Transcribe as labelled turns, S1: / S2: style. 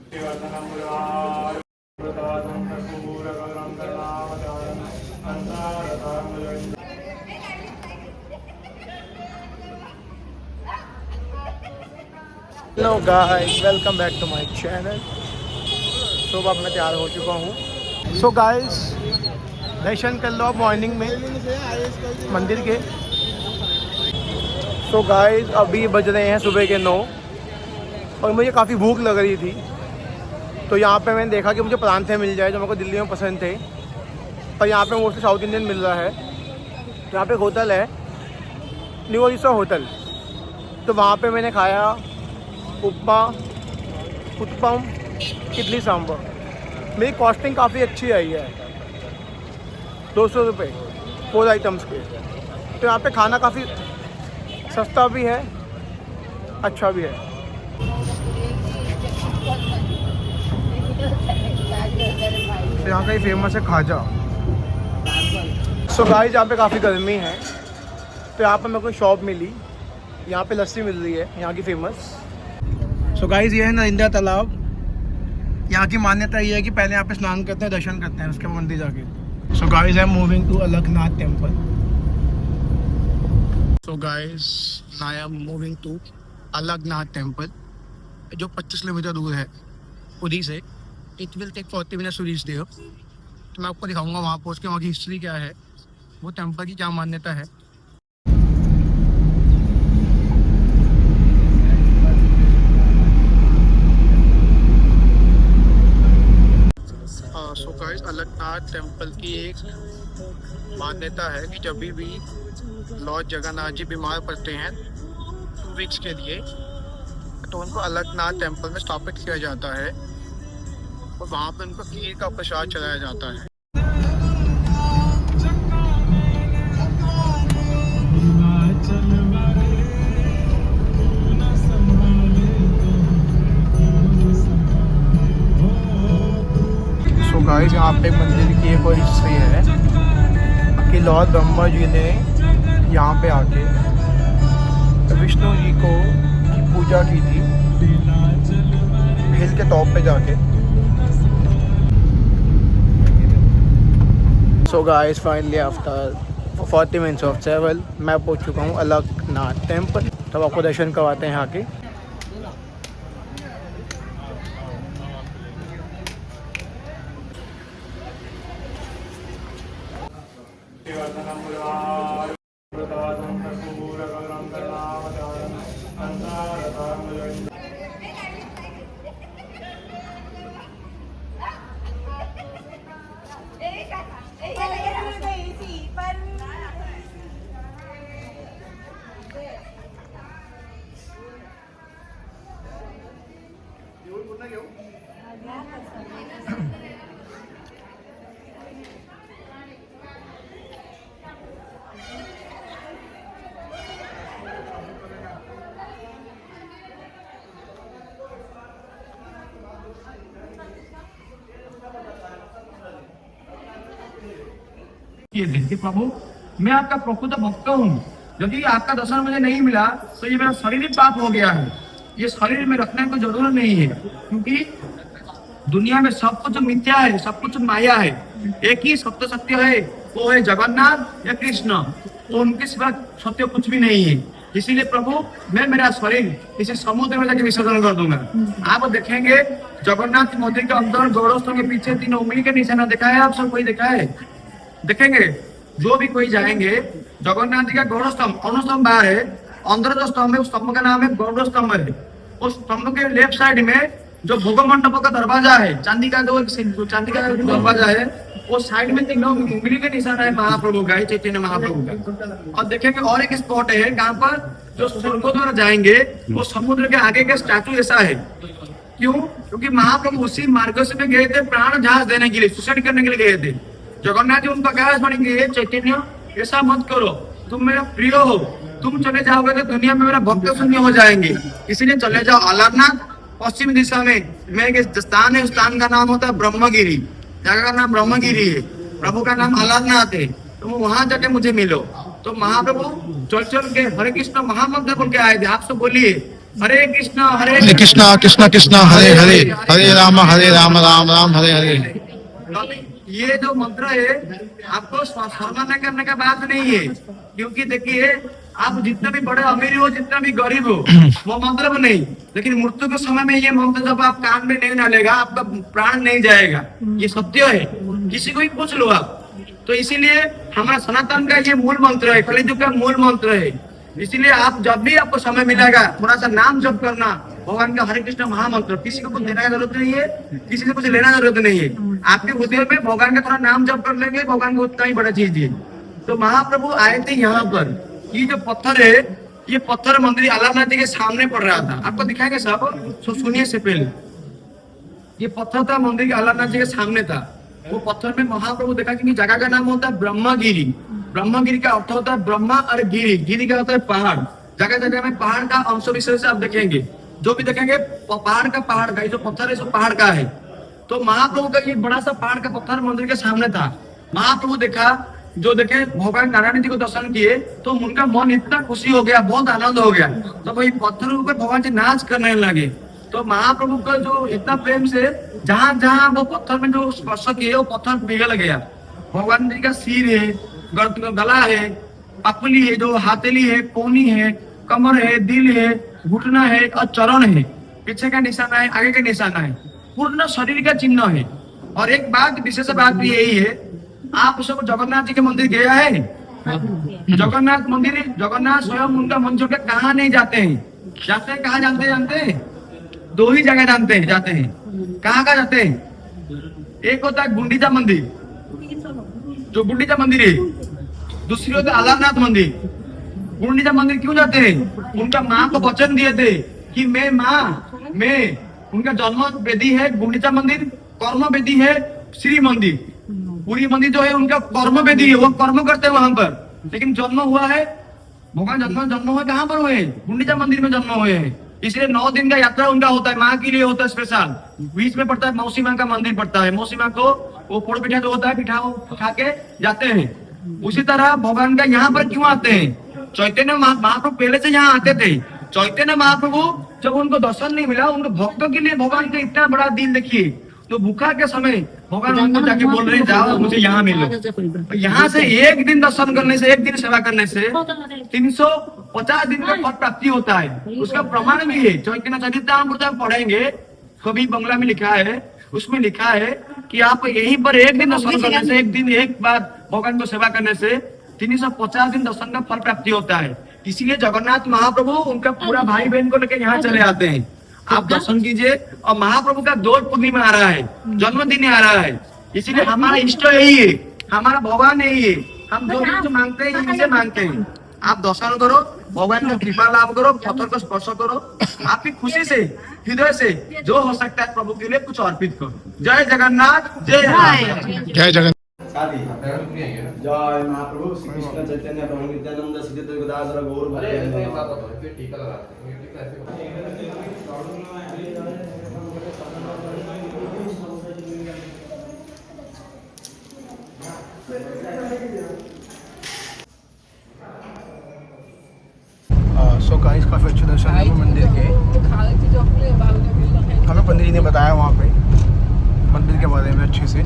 S1: Hello guys, welcome back to my channel. सुबह मैं तैयार हो चुका हूँ। सो गाइस, दर्शन कर लो आप मॉर्निंग में मंदिर के। सो गाइस, अभी बज रहे हैं सुबह के 9 और मुझे काफ़ी भूख लग रही थी, तो यहाँ पे मैंने देखा कि मुझे परांठे मिल जाए जो मेरे को दिल्ली में पसंद थे, पर यहाँ पे मोस्टली साउथ इंडियन मिल रहा है। तो यहाँ पे एक होटल है, न्यू ओडिशा होटल, तो वहाँ पे मैंने खाया उपमा, उत्पम, इडली सांभर। मेरी कॉस्टिंग काफ़ी अच्छी आई है, 200 रुपये 4 आइटम्स के। तो यहाँ पे खाना काफ़ी सस्ता भी है, अच्छा भी है। तो यहाँ का ही फेमस है खाजा। सो गाइस, यहाँ पे काफ़ी गर्मी है, तो यहाँ पे मेरे को शॉप मिली, यहाँ पे लस्सी मिल रही है यहाँ की फेमस। सो गाइस, ये है नरेंद्र तालाब। यहाँ की मान्यता ये है कि पहले यहाँ पे स्नान करते हैं, दर्शन करते हैं उसके मंदिर जाके। So guys, I am moving to Alaknath temple. So guys, I am moving to Alaknath temple, जो 25 किलोमीटर दूर है पुरी से। It will take 40 minutes to reach there. तो मैं आपको दिखाऊंगा वहाँ पहुँच के वहाँ की हिस्ट्री क्या है, वो टेम्पल की क्या मान्यता है। सो गाइस, अलकनाथ टेम्पल की एक मान्यता है कि जब भी लॉर्ड जगन्नाथ जी बीमार पड़ते हैं 2 वीक्स के लिए, तो उनको अलकनाथ टेम्पल में स्थापित किया जाता है और वहाँ पे उनको खीर का प्रसाद चलाया जाता है। सो गाइस, यहाँ पे मंदिर की एक और हिस्ट्री है कि लॉर्ड ब्रह्मा जी ने यहाँ पे आके विष्णु जी को की पूजा की थी हिल के टॉप पे जाके। So guys, finally after 40 minutes of travel मैं पहुँच चुका हूँ अलकनाथ टेम्पल। तब आपको दर्शन करवाते हैं यहाँ के।
S2: ये देखिए प्रभु, मैं आपका प्रकृत भक्त हूँ। यदि आपका दर्शन मुझे नहीं मिला तो ये मेरा शरीर ही पाप हो गया है। ये शरीर में रखने को जरूरत नहीं है, क्योंकि दुनिया में सब कुछ मिथ्या है, सब कुछ माया है। एक ही सत्य सत्य है, वो है जगन्नाथ या कृष्ण। तो उनके सिवा सत्य कुछ भी नहीं है। इसीलिए प्रभु, मैं मेरा शरीर इसे समुद्र में जाके विसर्जन कर दूंगा। आप देखेंगे जगन्नाथ मंदिर के अंदर गौरव के पीछे 3 उंगली के निशाना देखा है, आप सब कोई देखा है? देखेंगे जो भी कोई जाएंगे, जगन्नाथ जी का गौरव स्तंभ अनुस्तंभ बाहर है, अंदर जो स्तंभ है उस स्तंभ का नाम है गौरव स्तंभ है। उस स्तंभ के लेफ्ट साइड में जो भोग मंडप का दरवाजा है, चांदी का दरवाजा है, वो साइड में 3 उंगली के निशान है महाप्रभु का, चैतन्य महाप्रभु का। और देखेंगे और एक स्पॉट है जहाँ पर जो स्वर्गों द्वारा जाएंगे वो समुद्र के आगे का स्टैचू ऐसा है। क्यों? क्योंकि महाप्रभु उसी मार्ग से गए थे प्राण जहाज देने के लिए, सुसाइड करने के लिए गए थे। जगन्नाथ जी उनका क्या बनेंगे, चैतन्य ऐसा मत करो, तुम मेरा प्रिय हो, तुम चले जाओगे तो दुनिया में मेरा भक्त शून्य हो जाएंगे, इसीलिए चले जाओ अलकनाथ। पश्चिम दिशा में एक स्थान है, उस स्थान का नाम होता है ब्रह्मगिरी। जगह का नाम ब्रह्मगिरी है, प्रभु का नाम अलकनाथ है। तो वहां जाके मुझे मिलो। तो महाप्रभु चल चल के हरे कृष्ण महामंत्र बोल के आए थे। आप सब बोलिए हरे कृष्ण
S3: हरे कृष्णा कृष्ण कृष्ण हरे हरे हरे राम राम राम हरे हरे।
S2: ये जो मंत्र है आपको शर्मा करने का बात नहीं है, क्योंकि देखिए आप जितना भी बड़े अमीर हो जितना भी गरीब हो वो मंत्र में नहीं, लेकिन मृत्यु के समय में ये मंत्र जब आप कान में नहीं डालेगा आपका प्राण नहीं जाएगा, ये सत्य है, किसी को भी पूछ लो आप। तो इसीलिए हमारा सनातन का ये मूल मंत्र है, कलियुग का मूल मंत्र है। इसीलिए आप जब भी आपको समय मिलेगा थोड़ा सा नाम जप करना भगवान का हरे कृष्ण महामंत्र। किसी को कुछ देने की जरूरत नहीं है, किसी से कुछ लेना जरूरत नहीं है, आपके हृदय में भगवान का थोड़ा नाम जप कर लेंगे, भगवान को उतना ही बड़ा चीज है। तो महाप्रभु आए थे यहाँ पर, ये जो पत्थर है ये पत्थर मंदिर अलारनाथ जी के सामने पड़ रहा था, आपको दिखाएंगे सब, तो सुनिए से पहले ये पत्थर था मंदिर के अलारनाथ जी के सामने था। वो पत्थर में महाप्रभु देखा कि जगह का नाम होता है ब्रह्मगिरी। ब्रह्मगिरी का अर्थ होता है ब्रह्मा और गिरी, गिरी का होता है पहाड़। जगह जगह में पहाड़ का अंश विशेष आप देखेंगे, जो भी देखेंगे पहाड़ का, ये जो पत्थर है सो पहाड़ का है। तो महाप्रभु का ये बड़ा सा पहाड़ का पत्थर मंदिर के सामने था। महाप्रभु देखा, जो देखे भगवान नारायण जी को दर्शन किए तो उनका मन इतना खुशी हो गया, बहुत आनंद हो गया, तो वही पत्थरों पर भगवान जी नाच करने लगे। तो महाप्रभु का जो इतना प्रेम से जहां जहां वो पत्थर में जो स्पर्श किए वो पत्थर पिघल गया। भगवान जी का सिर है, गला है, पपली है, जो हाथेली है, कोनी है, कमर है, दिल है, घुटना है और चरण है, पीछे का निशाना है, आगे का निशाना है, पूर्ण शरीर का चिन्ह है। और एक बात विशेष बात भी यही है, आप सब जगन्नाथ जी के मंदिर गया है? जगन्नाथ मंदिर, जगन्नाथ स्वयं उनका मंदिर के कहाँ नहीं जाते हैं, जाते हैं कहाँ जानते हैं? दो ही जगह जाते हैं। कहाँ जाते हैं? एक होता है गुंडीचा मंदिर, जो गुंडीचा मंदिर है, दूसरी होता है अलारनाथ मंदिर। गुंडीचा मंदिर क्यों जाते हैं? उनका माँ को वचन दिए थे कि मैं उनका जन्म वेदी है गुंडीचा मंदिर, कर्म वेदी है श्री मंदिर। पूरी मंदिर जो है उनका कर्म वेदी है, वो कर्म करते हैं वहां पर, लेकिन जन्म हुआ है भगवान जन्म हुए कहाँ पर हुए? गुंडीचा मंदिर में जन्म हुए हैं। इसलिए 9 दिन का यात्रा उनका होता है, माँ के लिए होता है स्पेशल। बीच में पड़ता है मौसी माँ का मंदिर पड़ता है, मौसी माँ को वो पोड़ पिठा जो होता है पिठा खा के जाते हैं। उसी तरह भगवान का यहाँ पर क्यों आते हैं? चैतन्य महाप्रभु पहले से यहाँ आते थे। चैतन्य महाप्रभु जब उनको दर्शन नहीं मिला, उनको भक्तों के लिए भगवान का इतना बड़ा दिल देखिए, तो भूखा के समय भगवान उनको जाके बोल रहे जाओ मुझे यहाँ मिलो। यहाँ से एक दिन दर्शन करने से, एक दिन सेवा करने से 350 दिन का फल प्राप्ति होता है। उसका प्रमाण भी है, चैतन्य चरितामृत आप पढ़ेंगे, कभी बंगला में लिखा है, उसमें लिखा है कि आप यहीं पर एक दिन दर्शन करने से, एक दिन एक बार भगवान को सेवा करने से 350 दिन दर्शन का फल प्राप्ति होता है। इसीलिए जगन्नाथ महाप्रभु उनका पूरा भाई बहन को लेकर यहाँ चले आते हैं। आप दर्शन कीजिए। और महाप्रभु का दौड़ पूर्णिमा आ रहा है, जन्मदिन आ रहा है, इसीलिए हमारा इष्ट यही है, हमारा भगवान यही है। हम जो मांगते हैं इनसे मांगते हैं। आप दर्शन करो, भगवान का कृपा लाभ करो, पत्थर को स्पर्श करो, आपकी खुशी से, हृदय से जो हो सकता है प्रभु के लिए कुछ अर्पित करो। जय जगन्नाथ, जय
S3: जय जगन्नाथ।
S1: जय महाप्रभु श्री कृष्ण चैतन्य प्रभु नित्यानंद श्री अद्वैत गदाधर गौर सो गाइस काफ़ी अच्छे दर्शन हुए मंदिर के। हमें पंडित जी ने बताया वहाँ पे मंदिर के बारे में अच्छे से।